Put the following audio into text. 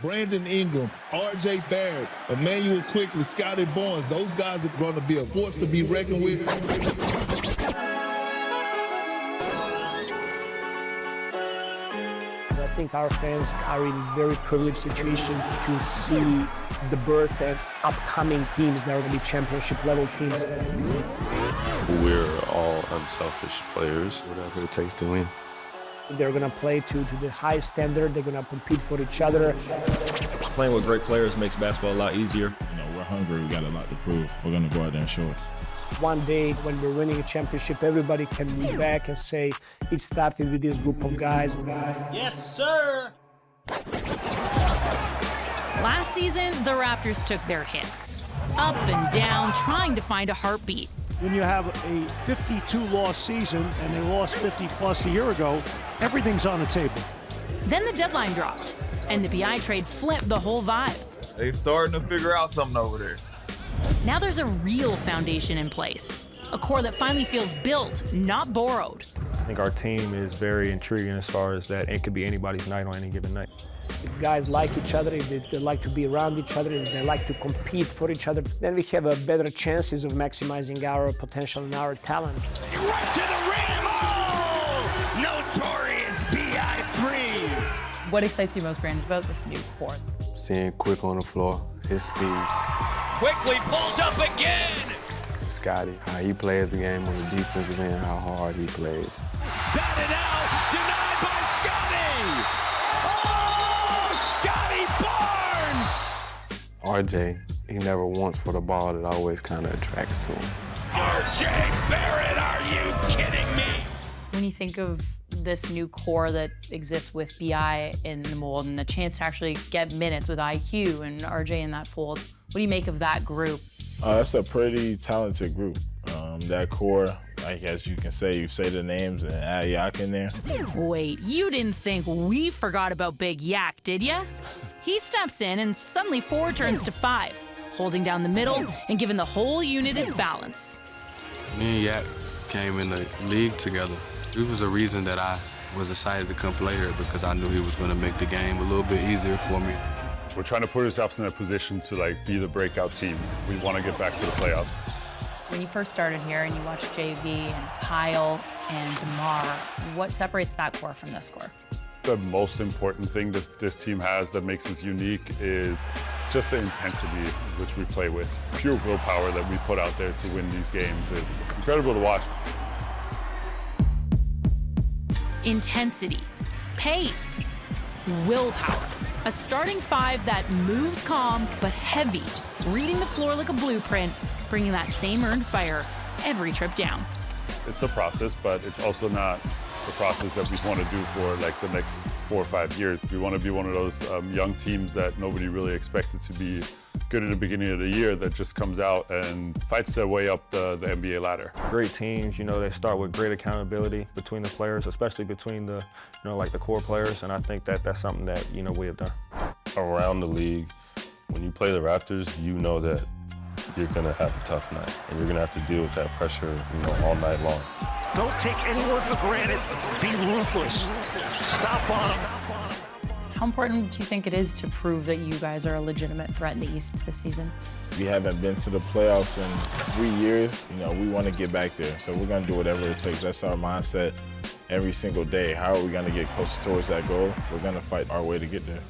Brandon Ingram, R.J. Barrett, Immanuel Quickley, Scottie Barnes. Those guys are going to be a force to be reckoned with. I think our fans are in a very privileged situation to see the birth and upcoming teams that are going to be championship-level teams. We're all unselfish players, whatever it takes to win. They're going to play to the highest standard. They're going to compete for each other. Playing with great players makes basketball a lot easier. You know, we're hungry. We got a lot to prove. We're going to go out there and show it. One day, when we're winning a championship, everybody can look back and say, it started with this group of guys. Yes, sir! Last season, the Raptors took their hits. Up and down, trying to find a heartbeat. When you have a 52-loss season and they lost 50-plus a year ago, everything's on the table. Then the deadline dropped, and the BI trade flipped the whole vibe. They starting to figure out something over there. Now there's a real foundation in place, a core that finally feels built, not borrowed. I think our team is very intriguing as far as that it could be anybody's night on any given night. If guys like each other, if they like to be around each other, if they like to compete for each other, then we have a better chances of maximizing our potential and our talent. Right to the rim! Oh! Notorious BI3! What excites you most, Brandon, about this new core? Seeing Quick on the floor, his speed. Quickly pulls up again! Scottie, how he plays the game on the defensive end, how hard he plays. Batted out, denied by Scottie! Oh, Scottie Barnes! RJ, he never wants for the ball. It always kind of attracts to him. RJ Barrett, are you kidding me? When you think of this new core that exists with BI in the mold and the chance to actually get minutes with IQ and RJ in that fold, what do you make of that group? That's a pretty talented group. That core, like as you can say, you say the names and add Yak in there. Wait, you didn't think we forgot about Big Yak, did ya? He steps in and suddenly 4 turns to 5, holding down the middle and giving the whole unit its balance. Me and Yak came in the league together. It was a reason that I was excited to come play here because I knew he was going to make the game a little bit easier for me. We're trying to put ourselves in a position to be the breakout team. We want to get back to the playoffs. When you first started here and you watched JV and Kyle and DeMar, what separates that core from this core? The most important thing this team has that makes us unique is just the intensity which we play with. Pure willpower that we put out there to win these games is incredible to watch. Intensity, pace, willpower. A starting 5 that moves calm but heavy, reading the floor like a blueprint, bringing that same earned fire every trip down. It's a process, but it's also not the process that we want to do for the next 4 or 5 years. We want to be one of those young teams that nobody really expected to be good in the beginning of the year that just comes out and fights their way up the NBA ladder. Great teams, they start with great accountability between the players, especially between the, the core players, and I think that that's something that, we have done. Around the league, when you play the Raptors, you know that you're going to have a tough night, and you're going to have to deal with that pressure, all night long. Don't take anyone for granted. Be ruthless. Stop on them. How important do you think it is to prove that you guys are a legitimate threat in the East this season? We haven't been to the playoffs in 3 years. We want to get back there, so we're going to do whatever it takes. That's our mindset every single day. How are we going to get closer towards that goal? We're going to fight our way to get there.